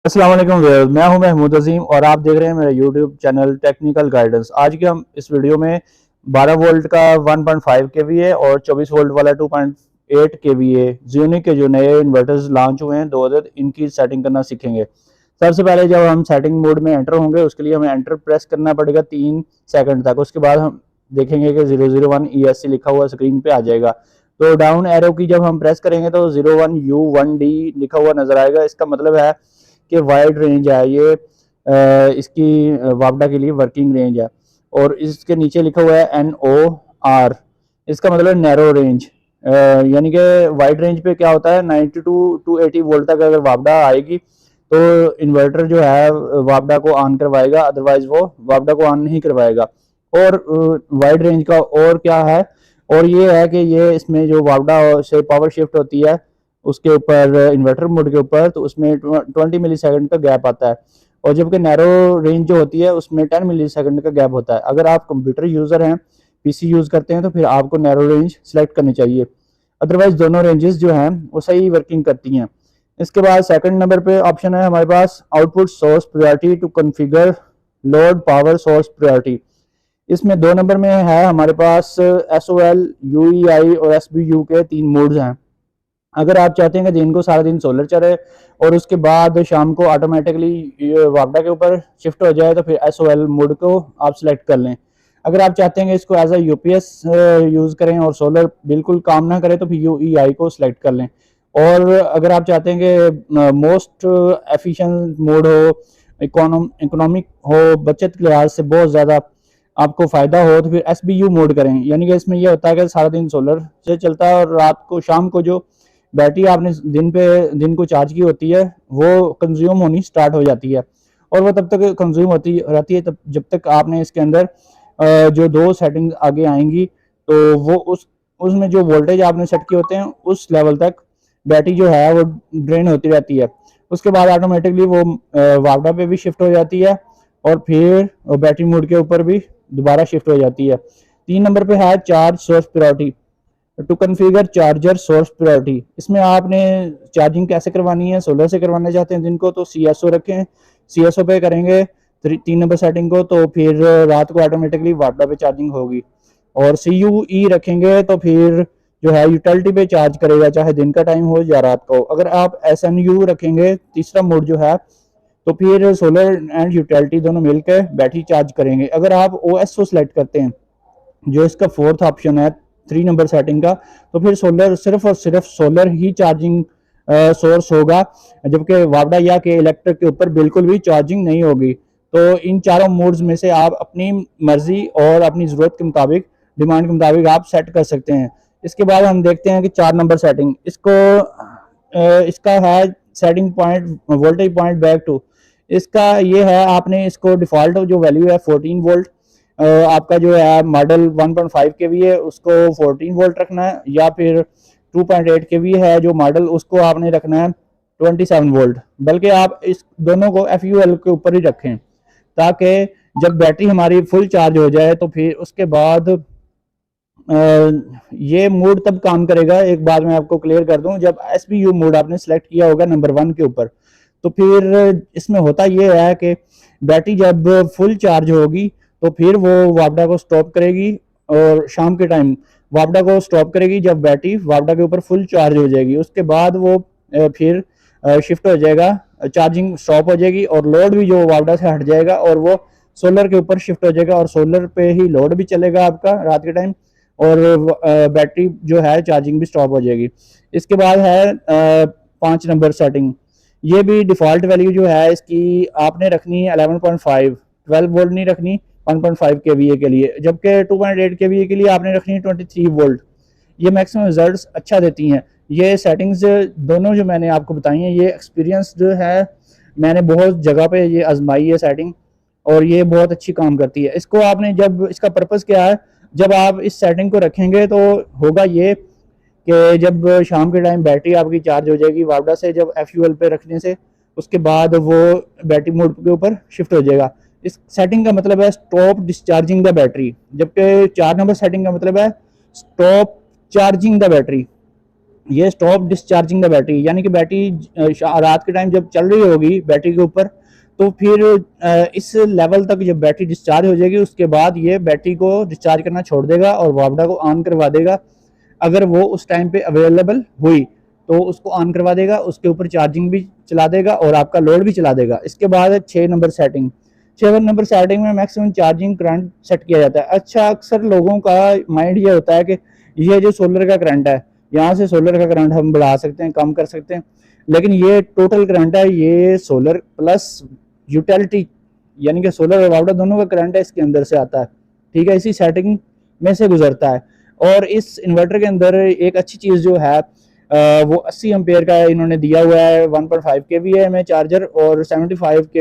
अस्सलाम वालेकुम व्यूअर्स, मैं हूं महमूद अजीम और आप देख रहे हैं मेरा यूट्यूब चैनल टेक्निकल गाइडेंस। आज के हम इस वीडियो में 12 वोल्ट का 1.5 केवीए और 24 वोल्ट वाला 2.8 केवीए ज़ीओनिक के जो नए इन्वर्टर्स लॉन्च हुए हैं 2 अदद, इनकी सेटिंग करना सीखेंगे। सबसे पहले जब हम सेटिंग मोड में एंटर होंगे उसके लिए हमें एंटर प्रेस करना पड़ेगा 3 सेकंड तक। उसके बाद हम देखेंगे कि 001 ESC लिखा हुआ स्क्रीन पे आ जाएगा। तो डाउन एरो की जब हम प्रेस करेंगे तो 01U1D लिखा हुआ नजर आएगा। इसका मतलब है कि वाइड रेंज है ये, इसकी वापडा के लिए वर्किंग रेंज है। और इसके नीचे लिखा हुआ है NOR, इसका मतलब नैरो रेंज। यानी कि वाइड रेंज पे क्या होता है 92 टू 80 वोल्ट तक अगर वापडा आएगी तो इन्वर्टर जो है वापडा को ऑन करवाएगा, अदरवाइज वो वापडा को ऑन नहीं करवाएगा। और वाइड रेंज का और क्या है, और ये है कि ये इसमें जो वापडा से पावर शिफ्ट होती है उसके ऊपर इन्वर्टर मोड के ऊपर, तो उसमें 20 मिली सेकंड का गैप आता है। और जबकि नैरो रेंज जो होती है उसमें 10 मिली सेकंड का गैप होता है। अगर आप कंप्यूटर यूज़र हैं, पीसी यूज़ करते हैं, तो फिर आपको नैरो रेंज सेलेक्ट करनी चाहिए, अदरवाइज दोनों रेंजेस जो हैं वो सही वर्किंग करती हैं। इसके बाद सेकंड नंबर पे ऑप्शन है हमारे पास output source priority to configure load power source priority. इसमें 2 नंबर में है हमारे पास SOL, UEI और SBU के 3 मोड्स हैं। अगर आप चाहते हैं कि दिन को सारा दिन सोलर चले और उसके बाद शाम को ऑटोमेटिकली वापडा के ऊपर शिफ्ट हो जाए तो फिर SOL मोड को आप सिलेक्ट कर लें। अगर आप चाहते हैं कि इसको एज ए UPS यूज़ करें और सोलर बिल्कुल काम ना करे तो फिर UEI को सिलेक्ट कर लें। और अगर आप चाहते हैं कि मोस्ट एफिशिएंट मोड हो, इकोनॉमिक हो, बचत के लिहाज से बहुत ज़्यादा आपको फ़ायदा हो, तो फिर SBU मोड करें। यानी कि इसमें यह होता है कि सारा दिन सोलर से चलता है और रात को शाम को जो बैटरी आपने दिन को चार्ज की होती है वो कंज्यूम होनी स्टार्ट हो जाती है। और वो तब तक कंज्यूम होती रहती है तब जब तक आपने इसके अंदर जो 2 सेटिंग आगे आएंगी तो वो उसमें जो वोल्टेज आपने सेट किए होते हैं उस लेवल तक बैटरी जो है वो ड्रेन होती रहती है। उसके बाद ऑटोमेटिकली वो वापडा पे भी शिफ्ट हो जाती है और फिर बैटरी मोड के ऊपर भी दोबारा शिफ्ट हो जाती है। 3 नंबर पे है charge source priority to configure charger source priority. इसमें आपने चार्जिंग कैसे करवानी है, सोलर से करवाना चाहते हैं दिन को तो CSO रखें, CSO पे करेंगे 3 नंबर सेटिंग को, तो फिर रात को ऑटोमेटिकली वापडा पे चार्जिंग होगी। और CUE रखेंगे तो फिर जो है यूटिलिटी पे चार्ज करेगा, चाहे दिन का टाइम हो या रात का हो। अगर आप SNU रखेंगे तीसरा मोड जो है तो फिर सोलर एंड यूटिलिटी दोनों मिलकर बैटरी चार्ज करेंगे। अगर आप OSO सेलेक्ट करते हैं जो इसका फोर्थ ऑप्शन है 3 नंबर सेटिंग का, तो फिर सोलर सिर्फ और सिर्फ सोलर ही चार्जिंग सोर्स होगा, जबकि वापडा या के इलेक्ट्रिक के ऊपर बिल्कुल भी चार्जिंग नहीं होगी। तो इन चारों मोड्स में से आप अपनी मर्जी और अपनी ज़रूरत के मुताबिक, डिमांड के मुताबिक आप सेट कर सकते हैं। इसके बाद हम देखते हैं कि 4 नंबर सेटिंग, इसका है setting point voltage point back to. इसका ये है, आपने इसको डिफ़ॉल्ट जो वैल्यू है 14 वोल्ट, आपका जो है मॉडल 1.5 केवी है उसको 14 वोल्ट रखना है, या फिर 2.8 केवी है जो मॉडल उसको आपने रखना है 27 वोल्ट। बल्कि आप इस दोनों को FUL के ऊपर ही रखें ताकि जब बैटरी हमारी फुल चार्ज हो जाए तो फिर उसके बाद ये मोड तब काम करेगा। एक बात मैं आपको क्लियर कर दूं, जब SBU मोड आपने सेलेक्ट किया होगा नंबर 1 के ऊपर, तो फिर इसमें होता ये है कि बैटरी जब फुल चार्ज होगी तो फिर वो वापडा को स्टॉप करेगी और शाम के टाइम वापडा को स्टॉप करेगी जब बैटरी वापडा के ऊपर फुल चार्ज हो जाएगी। उसके बाद वो फिर शिफ्ट हो जाएगा, चार्जिंग स्टॉप हो जाएगी और लोड भी जो वापडा से हट जाएगा और वो सोलर के ऊपर शिफ्ट हो जाएगा और सोलर पे ही लोड भी चलेगा आपका रात के टाइम, और बैटरी जो है चार्जिंग भी स्टॉप हो जाएगी। इसके बाद है 5 नंबर सेटिंग। ये भी डिफ़ॉल्ट वैल्यू जो है इसकी आपने रखनी है 11.5, 12 वोल्ट नहीं रखनी 1.5 केवीए के लिए, जबकि 2.8 केवीए के लिए आपने रखनी है 23 वोल्ट। ये मैक्सिमम रिजल्ट्स अच्छा देती हैं। ये सेटिंग्स दोनों जो मैंने आपको बताई हैं, ये एक्सपीरियंस जो है मैंने बहुत जगह पे ये आजमाई है सेटिंग, और ये बहुत अच्छी काम करती है। इसको आपने जब इसका पर्पज़ क्या है, जब आप इस सेटिंग को रखेंगे तो होगा ये कि जब शाम के टाइम बैटरी आपकी चार्ज हो जाएगी वापडा से जब FUL पे रखने से, उसके बाद वो बैटरी मोड के ऊपर शिफ्ट हो जाएगा। इस सेटिंग का मतलब है स्टॉप डिस्चार्जिंग द बैटरी, जबकि 4 नंबर सेटिंग का मतलब है स्टॉप चार्जिंग द बैटरी। ये स्टॉप डिस्चार्जिंग द बैटरी, यानी कि बैटरी रात के टाइम जब चल रही होगी बैटरी के ऊपर, तो फिर इस लेवल तक जब बैटरी डिस्चार्ज हो जाएगी उसके बाद ये बैटरी को डिस्चार्ज करना छोड़ देगा और वापडा को ऑन करवा देगा। अगर वो उस टाइम पे अवेलेबल हुई तो उसको ऑन करवा देगा, उसके ऊपर चार्जिंग भी चला देगा और आपका लोड भी चला देगा। इसके बाद है 6 नंबर सेटिंग। 6 नंबर सेटिंग में मैक्सिमम चार्जिंग करंट सेट किया जाता है। अच्छा, अक्सर लोगों का माइंड ये होता है कि ये जो सोलर का करंट है, यहाँ से सोलर का करंट हम बढ़ा सकते हैं, कम कर सकते हैं, लेकिन ये टोटल करंट है, ये सोलर प्लस यूटिलिटी यानी कि सोलर और वाटर दोनों का करंट है इसके अंदर से आता है। ठीक है, इसी सेटिंग में से गुजरता है। और इस इन्वर्टर के अंदर एक अच्छी चीज़ जो है वो 80 एम्पेयर का इन्होंने दिया हुआ है 1.5 kVA में चार्जर, और 75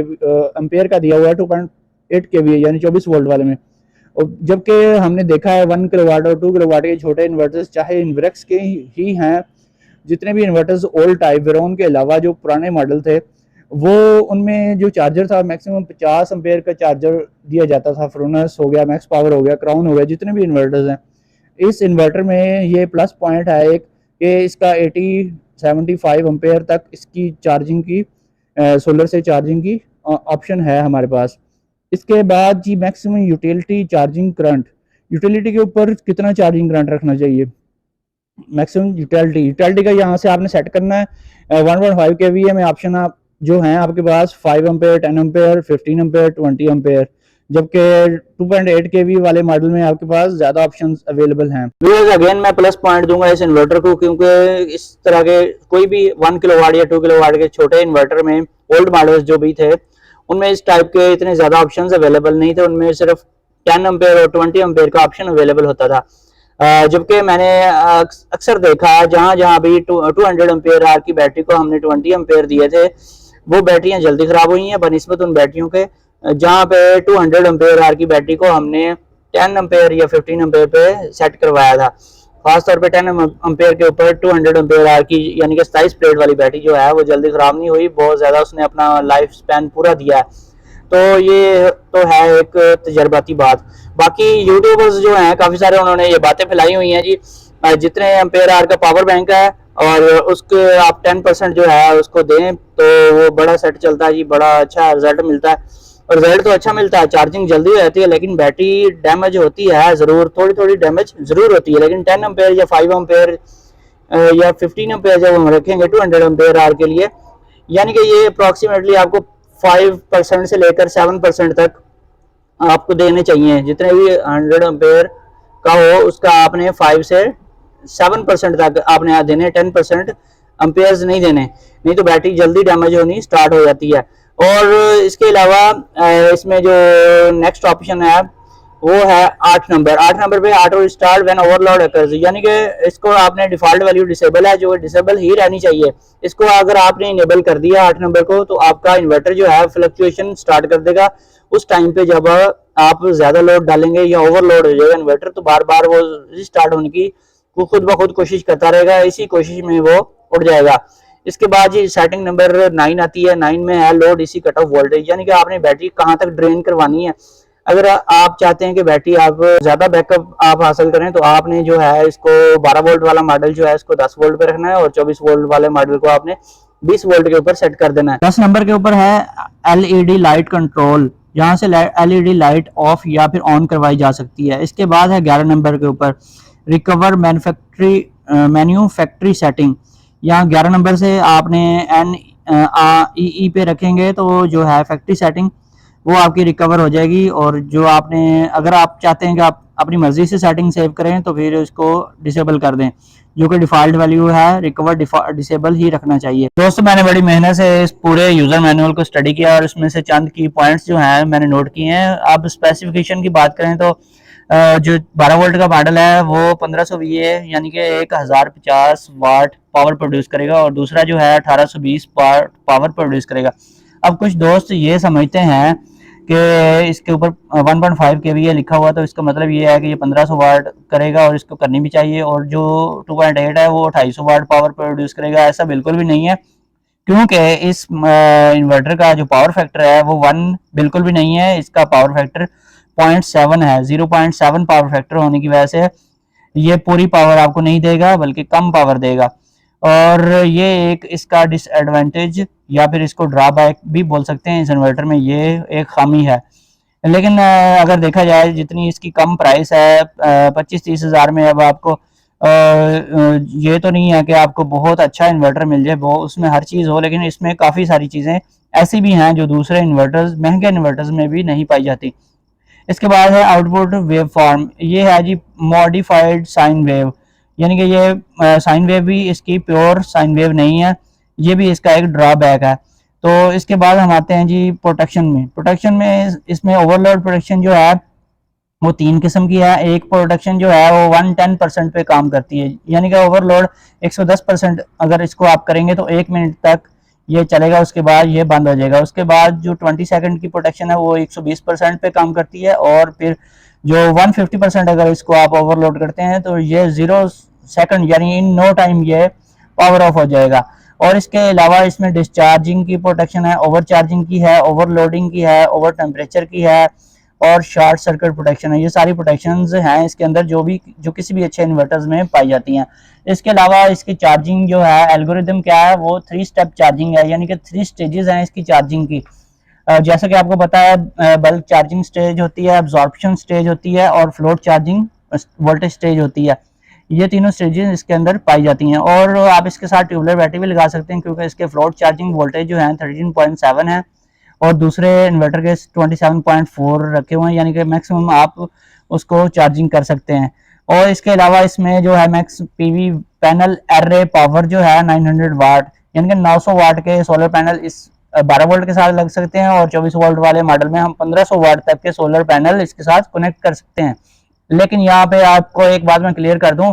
एम्पेयर का दिया हुआ है 2.8 kVA यानी 24 वोल्ट वाले में। और जबकि हमने देखा है 1 किलोवाट और 2 किलोवाट के छोटे इन्वर्टर्स चाहे इन्वर्क्स के ही हैं, जितने भी इन्वर्टर्स ओल्ड टाइप वेरोन के अलावा जो पुराने मॉडल थे, वो उनमें जो चार्जर था मैक्सिमम 50 एम्पेयर का चार्जर दिया जाता था। फ्रोनस हो गया, मैक्स पावर हो गया, क्राउन हो गया, जितने भी इन्वर्टर्स हैं। इस इन्वर्टर में ये प्लस पॉइंट है एक कि इसका 75 एम्पेयर तक इसकी चार्जिंग की सोलर से चार्जिंग की ऑप्शन है हमारे पास। इसके बाद जी maximum utility charging current, utility के ऊपर कितना चार्जिंग करंट रखना चाहिए, मैक्सिमम यूटिलिटी का यहाँ से आपने सेट करना है। 1.5 kVA में ऑप्शन आप जो हैं आपके पास 5 एम्पेयर, 10 एम्पेयर, 15 एम्पेयर, 20 एम्पेयर, जबकि 2.8 kV वाले मॉडल में आपके पास ज्यादा ऑप्शंस अवेलेबल हैं। अगेन मैं प्लस पॉइंट दूंगा इस इन्वर्टर को, क्योंकि इस तरह के कोई भी 1 किलोवाट या 2 किलोवाट के छोटे इन्वर्टर में ओल्ड मॉडल्स जो भी थे उनमें इस टाइप के इतने ज्यादा ऑप्शंस अवेलेबल नहीं थे। उनमें सिर्फ 10 एम्पेयर और 20 एम्पेयर का ऑप्शन अवेलेबल होता था। जबकि मैंने अक्सर देखा जहां जहां भी 200 एम्पेयर आर की बैटरी को हमने 20 एम्पेयर दिए थे, वो बैटरियां जल्दी खराब हुई हैं बनिस्बत उन बैटरियों के जहां पे 200 एम्पेयर आर की बैटरी को हमने 10 एम्पेयर या 15 एम्पेयर पे सेट करवाया था। खासतौर पे 10 एम्पेयर के ऊपर 200 एम्पेयर आर की यानी कि 27 प्लेट वाली बैटरी जो है वो जल्दी खराब नहीं हुई, बहुत ज़्यादा उसने अपना लाइफ स्पैन पूरा दिया है। तो ये तो है एक तजर्बाती बात। बाकी यूट्यूबर्स जो हैं काफ़ी सारे उन्होंने ये बातें फैलाई हुई हैं जी, जितने एम्पेयर आर का पावर बैंक है और उसके आप 10% जो है उसको दें तो वो बड़ा सेट चलता है जी, बड़ा अच्छा रिजल्ट मिलता है। और रिजल्ट तो अच्छा मिलता है, चार्जिंग जल्दी हो जाती है, लेकिन बैटरी डैमेज होती है ज़रूर, थोड़ी थोड़ी डैमेज ज़रूर होती है। लेकिन 10 एम्पेयर या 5 एम्पेयर या 15 एम्पेयर जब हम रखेंगे 200 एम्पेयर आर के लिए, यानी कि ये अप्रॉक्सीमेटली आपको 5% से लेकर 7% तक आपको देने चाहिए। जितने भी 100 एम्पेयर का हो उसका आपने 5 से 7% तक आपने देने, 10% एम्पेयर्स नहीं देने, नहीं तो बैटरी जल्दी डैमेज होनी स्टार्ट हो जाती है। और इसके अलावा इसमें जो नेक्स्ट ऑप्शन है वो है 8 नंबर। 8 नंबर पे auto start when overload occurs, यानी कि इसको आपने डिफॉल्ट वैल्यू डिसेबल है जो डिसेबल ही रहनी चाहिए। इसको अगर आपने इनेबल कर दिया 8 नंबर को तो आपका इन्वर्टर जो है फ्लक्चुएशन स्टार्ट कर देगा। उस टाइम पे जब आप ज्यादा लोड डालेंगे या ओवरलोड हो जाएगा इन्वर्टर तो बार बार वो रिस्टार्ट होने की खुद ब खुद कोशिश करता रहेगा, इसी कोशिश में वो उड़ जाएगा। इसके बाद जी सेटिंग नंबर 9 आती है। 9 में है लोड इसी कट ऑफ वोल्टेज, यानी कि आपने बैटरी कहाँ तक ड्रेन करवानी है। अगर आप चाहते हैं कि बैटरी आप ज्यादा बैकअप आप हासिल करें तो आपने जो है इसको 12 वोल्ट वाला मॉडल जो है इसको 10 वोल्ट पे रखना है और 24 वोल्ट वाले मॉडल को आपने 20 वोल्ट के ऊपर सेट कर देना है। 10 नंबर के ऊपर है एलईडी लाइट कंट्रोल, यहाँ से एलईडी लाइट ऑफ या फिर ऑन करवाई जा सकती है। इसके बाद है 11 नंबर के ऊपर रिकवर मैन्युफैक्चरी सेटिंग। यहाँ 11 नंबर से आपने NEE पे रखेंगे तो जो है फैक्ट्री सेटिंग वो आपकी रिकवर हो जाएगी। और जो आपने अगर आप चाहते हैं कि आप अपनी मर्जी से सेटिंग सेव करें तो फिर उसको डिसेबल कर दें, जो कि डिफॉल्ट वैल्यू है रिकवर डिसेबल ही रखना चाहिए। दोस्तों मैंने बड़ी मेहनत से इस पूरे यूजर मैनुअल को स्टडी किया और इसमें से चंद की पॉइंट्स जो हैं मैंने नोट किए हैं। अब स्पेसिफिकेशन की बात करें तो जो 12 वोल्ट का मॉडल है वो 1500 VA यानी कि 1050 वाट पावर प्रोड्यूस करेगा और दूसरा जो है 1820 वाट पावर प्रोड्यूस करेगा। अब कुछ दोस्त ये समझते हैं कि इसके ऊपर 1.5 kVA लिखा हुआ तो इसका मतलब ये है कि ये 1500 वाट करेगा और इसको करनी भी चाहिए, और जो 2.8 है वो 250 वाट पावर प्रोड्यूस करेगा। ऐसा बिल्कुल भी नहीं है, क्योंकि इस इन्वर्टर का जो पावर फैक्टर है वो 1 बिल्कुल भी नहीं है। इसका पावर फैक्टर 0.7 है। 0.7 पावर फैक्टर होने की वजह से ये पूरी पावर आपको नहीं देगा बल्कि कम पावर देगा। और ये एक इसका डिसएडवांटेज या फिर इसको ड्रॉबैक भी बोल सकते हैं, इस इन्वर्टर में ये एक खामी है। लेकिन अगर देखा जाए जितनी इसकी कम प्राइस है 25-30 हज़ार में, अब आपको ये तो नहीं है कि आपको बहुत अच्छा इन्वर्टर मिल जाए, वो उसमें हर चीज़ हो, लेकिन इसमें काफ़ी सारी चीज़ें ऐसी भी हैं जो दूसरे इन्वर्टर्स, महंगे इन्वर्टर्स में भी नहीं पाई जाती। इसके बाद है आउटपुट वेव फॉर्म, ये है जी मॉडिफाइड साइन वेव, यानी कि ये साइन वेव भी इसकी प्योर साइन वेव नहीं है, ये भी इसका एक ड्रॉबैक है। तो इसके बाद हम आते हैं जी प्रोटेक्शन में। प्रोटेक्शन में इसमें ओवरलोड प्रोटेक्शन जो है वो 3 किस्म की है। एक प्रोटेक्शन जो है वो 110% पे काम करती है, यानी कि ओवरलोड 110% अगर इसको आप करेंगे तो 1 मिनट तक ये चलेगा, उसके बाद ये बंद हो जाएगा। उसके बाद जो 20 सेकंड की प्रोटेक्शन है वो 120% पे काम करती है, और फिर जो 150% अगर इसको आप ओवरलोड करते हैं तो ये 0 सेकंड यानी इन नो टाइम ये पावर ऑफ हो जाएगा। और इसके अलावा इसमें डिस्चार्जिंग की प्रोटेक्शन है, ओवर चार्जिंग की है, ओवरलोडिंग की है, ओवर टेम्परेचर की है, और शॉर्ट सर्किट प्रोटेक्शन है। ये सारी प्रोटेक्शंस हैं इसके अंदर जो किसी भी अच्छे इन्वर्टर्स में पाई जाती हैं। इसके अलावा इसकी चार्जिंग जो है एल्गोरिदम क्या है, वो 3 स्टेप चार्जिंग है, यानी कि 3 स्टेजेस हैं इसकी चार्जिंग की। जैसा कि आपको पता है बल्क चार्जिंग स्टेज होती है, एब्जॉर्प्शन स्टेज होती है, और फ्लोट चार्जिंग वोल्टेज स्टेज होती है। ये तीनों स्टेजेस इसके अंदर पाई जाती हैं, और आप इसके साथ ट्यूबलर बैटरी भी लगा सकते हैं, क्योंकि इसके फ्लोट चार्जिंग वोल्टेज जो है 13.7 है, और दूसरे इन्वर्टर के 27.4 रखे हुए हैं, यानी कि मैक्सिमम आप उसको चार्जिंग कर सकते हैं। और इसके अलावा इसमें जो है max PV panel array power जो है 900 वाट, यानी कि 900 वाट के सोलर पैनल इस 12 वोल्ट के साथ लग सकते हैं, और 24 वोल्ट वाले मॉडल में हम 1500 वाट तक के सोलर पैनल इसके साथ कनेक्ट कर सकते हैं। लेकिन यहाँ पे आपको एक बात मैं क्लियर कर दूं,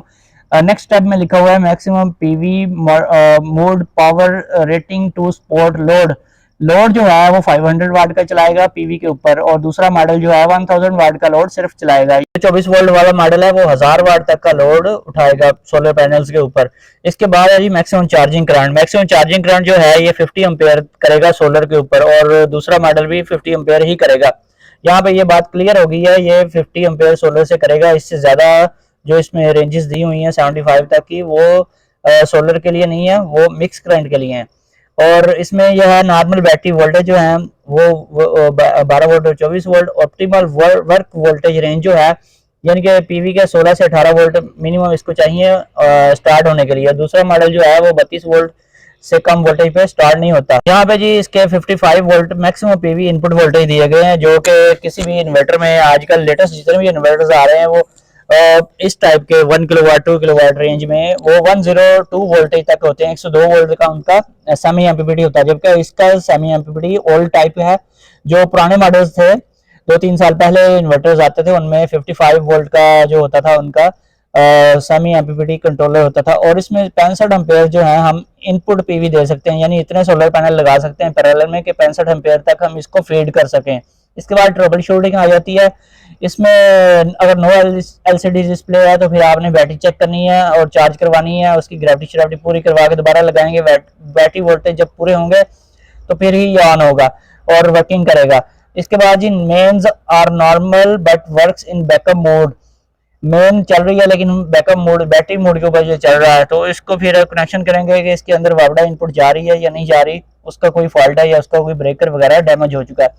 नेक्स्ट स्टेप में लिखा हुआ है maximum PV mode power rating to support load. Load जो है वो 500 वाट का चलाएगा पीवी के ऊपर, और दूसरा मॉडल जो है 1000 वाट का लोड सिर्फ चलाएगा। ये 24 वोल्ट वाला मॉडल है वो 1000 वाट तक का लोड उठाएगा सोलर पैनल्स के ऊपर। इसके बाद है जी maximum charging current. Maximum charging current जो है ये 50 एम्पेयर करेगा सोलर के ऊपर, और दूसरा मॉडल भी 50 एम्पेयर ही करेगा। यहाँ पे ये बात क्लियर हो गई है, ये 50 एम्पेयर सोलर से करेगा, इससे ज्यादा जो इसमें रेंजेस दी हुई हैं 75 तक की, वो सोलर के लिए नहीं है, वो मिक्स करंट के लिए है। और इसमें यह है नॉर्मल बैटरी वोल्टेज जो है वो 12 वोल्ट और 24 volt. Optimal work voltage range जो है, यानी कि पीवी के 16 से 18 वोल्ट मिनिमम इसको चाहिए स्टार्ट होने के लिए। दूसरा मॉडल जो है वो 32 वोल्ट से कम वोल्टेज पे स्टार्ट नहीं होता। यहाँ पे जी इसके 55 volt maximum PV input voltage दिए गए हैं, जो कि किसी भी इन्वर्टर में आजकल लेटेस्ट जितने भी इन्वर्टर्स आ रहे हैं वो इस टाइप के 1 किलोवाट 2 किलोवाट रेंज में वो 102 वोल्टेज तक होते हैं। 102 वोल्ट का उनका सेमी एमपीपीटी होता है, जबकि इसका सेमी एमपीपीटी ओल्ड टाइप है। जो पुराने मॉडल्स थे 2-3 साल पहले इन्वर्टर्स आते थे उनमें 55 वोल्ट का जो होता था उनका सेमी एमपीपीटी कंट्रोलर होता था, और इसमें 65 एम्पेयर जो है हम इनपुट पीवी दे सकते हैं, यानी इतने सोलर पैनल लगा सकते हैं पैरेलल में कि 65 एम्पेयर तक हम इसको फीड कर सकें। इसके बाद ट्रबल शूटिंग आ जाती है। इसमें अगर नो एलसीडी डिस्प्ले है तो फिर आपने बैटरी चेक करनी है और चार्ज करवानी है, उसकी ग्रेविटी श्रेविटी पूरी करवा के दोबारा लगाएंगे। बैटरी वोल्टेज जब पूरे होंगे तो फिर ही ये ऑन होगा और वर्किंग करेगा। इसके बाद जी mains are normal but works in backup mode. Main चल रही है लेकिन बैकअप मोड बैटरी मोड के ऊपर जो चल रहा है, तो इसको फिर कनेक्शन करेंगे कि इसके अंदर वापडा इनपुट जा रही है या नहीं जा रही, उसका कोई फॉल्ट है या उसका कोई ब्रेकर वगैरह डैमेज हो चुका है।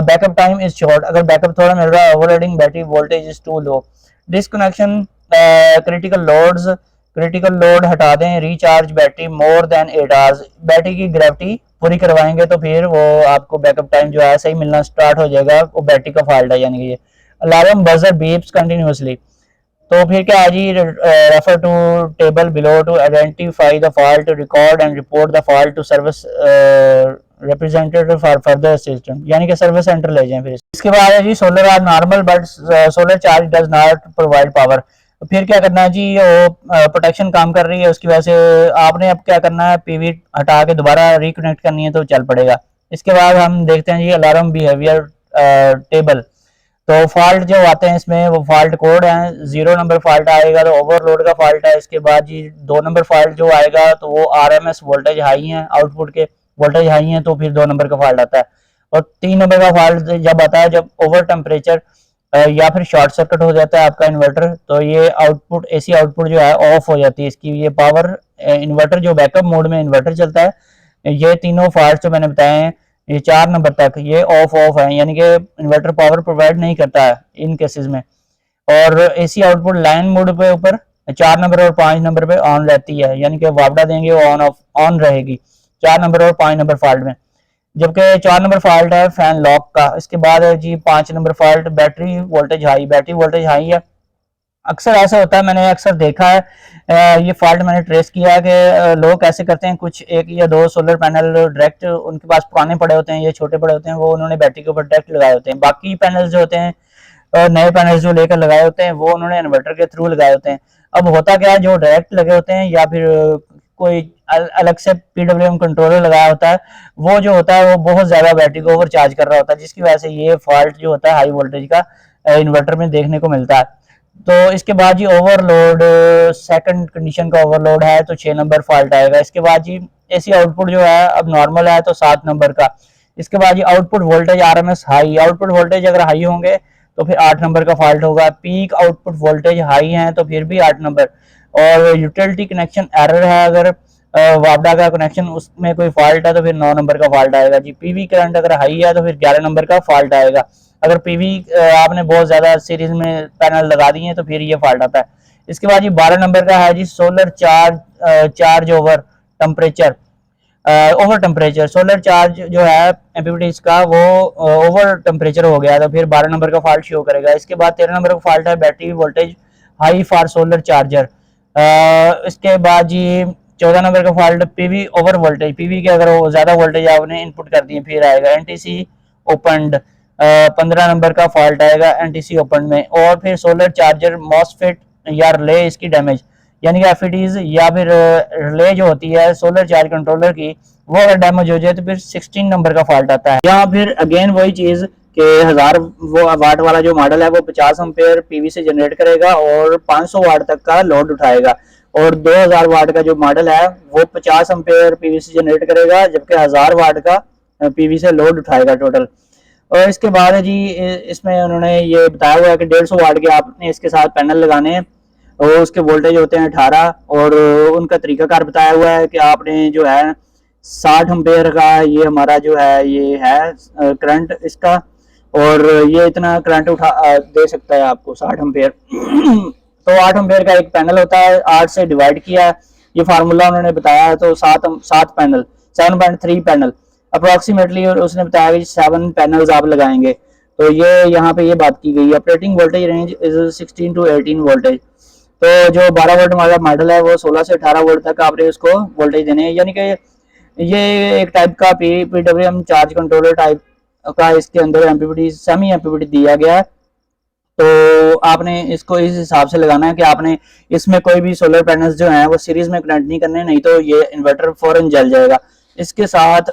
बैकअप टाइम इज शॉर्ट, अगर बैकअप थोड़ा मिल रहा है, overloading battery voltage is too low. Disconnection critical loads, critical load हटा दें, recharge battery more than 8 hours. Battery की ग्रेविटी पूरी करवाएंगे तो फिर वो आपको बैकअप टाइम जो है सही मिलना स्टार्ट हो जाएगा, वो बैटरी का फॉल्ट है यानी कि ये। अलार्म बजर बीप्स कंटिन्यूसली, तो फिर क्या है जी refer to table below to identify the fault, record and report the fault to service representative for further assistant, यानी कि सर्विस सेंटर ले जाएं। फिर इसके बाद है जी solar are normal but solar charge does not provide power. फिर क्या करना है जी, वो प्रोटेक्शन काम कर रही है उसकी वजह से आपने अब क्या करना है, पीवी हटा के दोबारा रिकनेक्ट करनी है तो चल पड़ेगा। इसके बाद हम देखते हैं जी अलार्म बिहेवियर टेबल। तो फॉल्ट जो आते हैं इसमें वो फॉल्ट कोड है। 0 नंबर फॉल्ट आएगा तो ओवरलोड का फॉल्ट है। इसके बाद जी 2 नंबर फॉल्ट जो आएगा तो वो आरएमएस वोल्टेज हाई है, आउटपुट के वोल्टेज हाई है, तो फिर 2 नंबर का फॉल्ट आता है। और 3 नंबर का फॉल्ट जब आता है जब ओवर टेम्परेचर या फिर शॉर्ट सर्किट हो जाता है आपका इन्वर्टर, तो ये आउटपुट एसी आउटपुट जो है ऑफ हो जाती है इसकी। ये पावर इन्वर्टर जो बैकअप मोड में इन्वर्टर चलता है, ये तीनों फॉल्ट जो मैंने बताए हैं ये 4 नंबर तक ये ऑफ ऑफ है, यानी कि इन्वर्टर पावर प्रोवाइड नहीं करता है इन केसेस में। और एसी आउटपुट लाइन मोड पे ऊपर 4 नंबर और 5 नंबर पे ऑन रहती है, यानी कि वापडा देंगे वो ऑन ऑफ ऑन रहेगी 4 नंबर और 5 नंबर फॉल्ट में। जबकि 4 नंबर फॉल्ट है फैन लॉक का। इसके बाद है जी 5 number fault battery voltage high. Battery voltage high है, अक्सर ऐसा होता है, मैंने अक्सर देखा है, ये फॉल्ट मैंने ट्रेस किया है कि लोग कैसे करते हैं, कुछ एक या दो सोलर पैनल डायरेक्ट उनके पास पुराने पड़े होते हैं, ये छोटे पड़े होते हैं, वो उन्होंने बैटरी के ऊपर डायरेक्ट लगाए होते हैं। बाकी पैनल जो होते हैं नए पैनल जो लेकर लगाए होते हैं वो उन्होंने इन्वर्टर के थ्रू लगाए होते हैं। अब होता क्या है, जो डायरेक्ट लगे होते हैं या फिर कोई अलग से पीडब्ल्यूएम कंट्रोलर लगाया होता है, वो जो होता है वो बहुत ज्यादा बैटरी को ओवर चार्ज कर रहा होता है, जिसकी वजह से ये फॉल्ट जो होता है हाई वोल्टेज का इन्वर्टर में देखने को मिलता है। तो इसके बाद जी ओवरलोड, सेकंड कंडीशन का ओवरलोड है तो 6 नंबर फॉल्ट आएगा। इसके बाद जी एसी आउटपुट जो है अब नॉर्मल है तो 7 नंबर का। इसके बाद जी output voltage RMS high, output voltage अगर हाई होंगे तो फिर 8 नंबर का फॉल्ट होगा। पीक आउटपुट वोल्टेज हाई है तो फिर भी 8 नंबर। और यूटिलिटी कनेक्शन एरर है, अगर वापडा का कनेक्शन उसमें कोई फॉल्ट है तो फिर 9 नंबर का फॉल्ट आएगा जी। पीवी करंट अगर हाई है तो फिर 11 नंबर का फॉल्ट आएगा। अगर पीवी आपने बहुत ज्यादा सीरीज में पैनल लगा दिए तो फिर ये फॉल्ट आता है। इसके बाद जी 12 नंबर का है जी solar charge over temperature. Over temperature solar charge जो है एमपीपीटी का वो ओवर टेम्परेचर हो गया तो फिर 12 नंबर का फॉल्ट शो करेगा। इसके बाद 13 नंबर का फॉल्ट है battery voltage high for solar charger. इसके बाद जी 14 नंबर का fault PV over voltage, PV के अगर वो ज्यादा वोल्टेज आपने इनपुट कर दिए फिर आएगा। एनटीसी ओपनड 15 नंबर का फॉल्ट आएगा एनटीसी ओपन में। और फिर सोलर चार्जर मॉसफेट या रिले इसकी डैमेज, यानी कि एफईटीज या फिर रिले जो होती है सोलर चार्ज कंट्रोलर की, वो अगर डैमेज हो जाए तो फिर 16 नंबर का फॉल्ट आता है। या फिर अगेन वही चीज कि 1000 वो वाट वाला जो मॉडल है वो 50 एम्पेयर पीवी से जनरेट करेगा और 500 वाट तक का लोड उठाएगा। और 2000 वाट का जो मॉडल है वो 50 एम्पेयर पीवी से जनरेट करेगा, जबकि 1000 वाट का पीवी से लोड उठाएगा टोटल। और इसके बाद है जी इसमें उन्होंने ये बताया हुआ है कि 150 वाट के आपने इसके साथ पैनल लगाने हैं और उसके वोल्टेज होते हैं 18। और उनका तरीकाकार बताया हुआ है कि आपने जो है 60 एम्पेयर का ये हमारा जो है ये है करंट इसका, और ये इतना करंट उठा दे सकता है आपको 60 एम्पेयर। तो 8 एम्पेयर का एक पैनल होता है, 8 से डिवाइड किया ये फार्मूला उन्होंने बताया, तो 7 पैनल 7.3 पैनल अप्रोक्सीमेटली, और उसने बताया कि 7 पैनल्स आप लगाएंगे। तो ये यहाँ पे ये बात की गई। Operating voltage range is 16 to 18 voltage. तो जो 12 वोल्ट वाला मॉडल है वो 16 से 18 वोल्ट तक आपने उसको वोल्टेज देने हैं, यानी कि ये एक टाइप का पीडब्ल्यूएम चार्ज कंट्रोलर टाइप का इसके अंदर एमपीपीटी सेमी एमपीपीटी दिया गया है। तो आपने इसको इस हिसाब से लगाना है कि आपने इसमें कोई भी सोलर पैनल्स जो हैं वो सीरीज में कनेक्ट नहीं करने, नहीं तो ये इन्वर्टर फौरन जल जाएगा। इसके साथ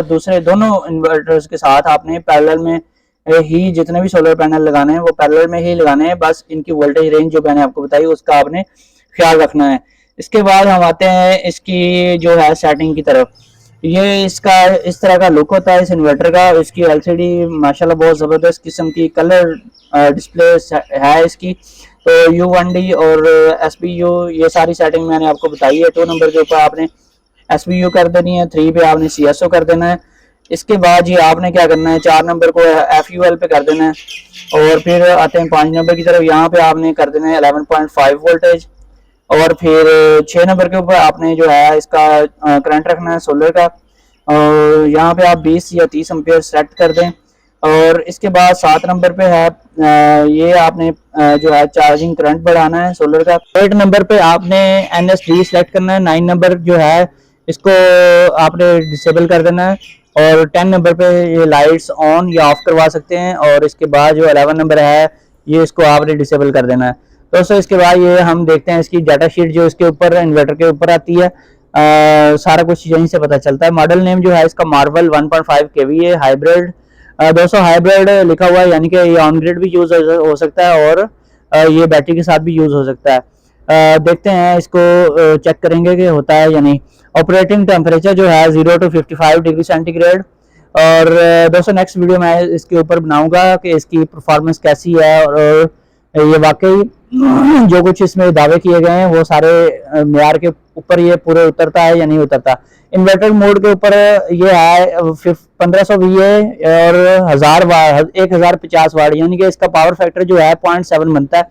दूसरे दोनों इन्वर्टर्स के साथ आपने पैरेलल में ही जितने भी सोलर पैनल लगाने हैं वो पैरेलल में ही लगाने हैं, बस इनकी वोल्टेज रेंज जो मैंने आपको बताई उसका आपने ख्याल रखना है। इसके बाद हम आते हैं इसकी जो है सेटिंग की तरफ। ये इसका इस तरह का लुक होता है इस इन्वर्टर का। इसकी एलसीडी माशाल्लाह बहुत ज़बरदस्त किस्म की कलर डिस्प्ले है इसकी। तो U1D और SPU ये सारी सेटिंग मैंने आपको बताई है। 2 नंबर के ऊपर आपने SPU कर देनी है, 3 पे आपने CSO कर देना है। इसके बाद ये आपने क्या करना है, 4 नंबर को FUL पे कर देना है। और फिर आते हैं 5 नंबर की तरफ, यहाँ पे आपने कर देना है 11.5 वोल्टेज। और फिर 6 नंबर के ऊपर आपने जो है इसका करंट रखना है सोलर का, और यहाँ पे आप 20 या 30 एम्पेयर सेट कर दें। और इसके बाद 7 नंबर पे है ये आपने जो है चार्जिंग करंट बढ़ाना है सोलर का। 8 नंबर पे आपने NSD सेलेक्ट करना है। 9 नंबर जो है इसको आपने डिसेबल कर देना है। और 10 नंबर पे ये लाइट्स ऑन या ऑफ करवा सकते हैं। और इसके बाद जो 11 नंबर है ये इसको आपने डिसेबल कर देना है। दोस्तों इसके बाद ये हम देखते हैं इसकी डाटा शीट जो इसके ऊपर इन्वर्टर के ऊपर आती है। सारा कुछ यहीं से पता चलता है। मॉडल नेम जो है इसका मार्वल 1.5 kVA हाइब्रिड। दोस्तों हाइब्रिड लिखा हुआ है, यानी कि ये ऑन ग्रिड भी यूज हो सकता है और ये बैटरी के साथ भी यूज हो सकता है। देखते हैं इसको चेक करेंगे कि होता है या नहीं। ऑपरेटिंग टेम्परेचर जो है 0 to 55 डिग्री सेंटीग्रेड। और दोस्तों नेक्स्ट वीडियो मैं इसके ऊपर बनाऊंगा कि इसकी परफॉर्मेंस कैसी है और ये वाकई जो कुछ इसमें दावे किए गए हैं वो सारे मेयार के ऊपर ये पूरे उतरता है या नहीं उतरता। इन्वर्टर मोड के ऊपर ये है 1500 VA और 1050 वाट, यानी कि इसका पावर फैक्टर जो है 0.7 बनता है।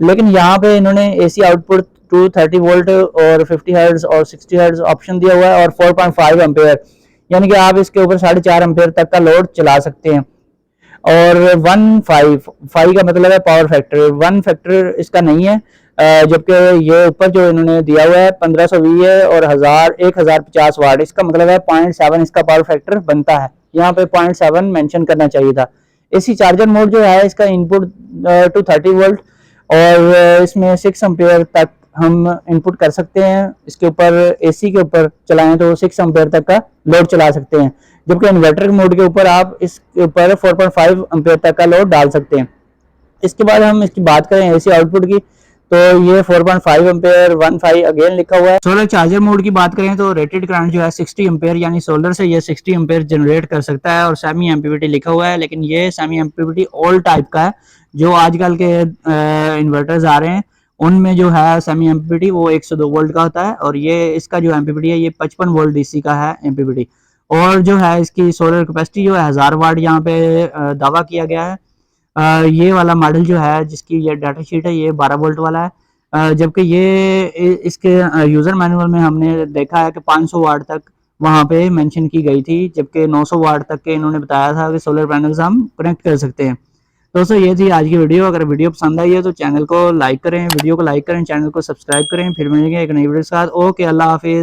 लेकिन यहाँ पे इन्होंने AC आउटपुट 230 वोल्ट और 50 हर्ट्ज और 60 हर्ट्ज ऑप्शन दिया हुआ है और 4.5 एम्पेयर, यानी कि आप इसके ऊपर 4.5 एम्पेयर तक का लोड चला सकते हैं। और 1.5 का मतलब है पावर फैक्टर, 1 फैक्टर इसका नहीं है, जबकि ये ऊपर जो इन्होंने दिया हुआ है 1500 VA और 1050 वाट, इसका मतलब है 0.7 इसका पावर फैक्टर बनता है। यहाँ पे 0.7 मेंशन करना चाहिए था। AC चार्जर मोड जो है इसका इनपुट 230 वोल्ट और इसमें 6 एम्पेयर तक हम इनपुट कर सकते हैं। इसके ऊपर AC के ऊपर चलाएं तो 6 एम्पेयर तक का लोड चला सकते हैं, जबकि इन्वर्टर मोड के ऊपर आप इसके ऊपर 4.5 एम्पेयर तक का लोड डाल सकते हैं। इसके बाद हम इसकी बात करें AC आउटपुट की, तो ये 4.5 एम्पेयर 1.5 अगेन लिखा हुआ है। सोलर चार्जर मोड की बात करें तो रेटेड करंट जो है 60 एम्पेयर, यानी सोलर से ये 60 एम्पेयर जनरेट कर सकता है और सेमी एमपीपीटी लिखा हुआ है, लेकिन ये सेमी एमपीपीटी ओल्ड टाइप का है। जो आजकल के इन्वर्टर्स आ रहे हैं उनमें जो है सेमी एमपीपीटी वो 102 वोल्ट का होता है और ये इसका जो एमपीपीटी है ये 55 वोल्ट DC का है एमपीपीटी। और जो है इसकी सोलर कैपेसिटी जो है 1000 वाट यहाँ पे दावा किया गया है। ये वाला मॉडल जो है जिसकी ये डाटा शीट है ये 12 वोल्ट वाला है, जबकि ये इसके यूज़र मैनुअल में हमने देखा है कि 500 वाट तक वहाँ पे मेंशन की गई थी, जबकि 900 वाट तक के इन्होंने बताया था कि सोलर पैनल्स हम कनेक्ट कर सकते हैं। दोस्तों ये थी आज की वीडियो। अगर वीडियो पसंद आई है तो चैनल को लाइक करें, वीडियो को लाइक करें, चैनल को सब्सक्राइब करें। फिर मिलेंगे एक नई वीडियो के साथ। ओके, अल्लाह हाफिज़।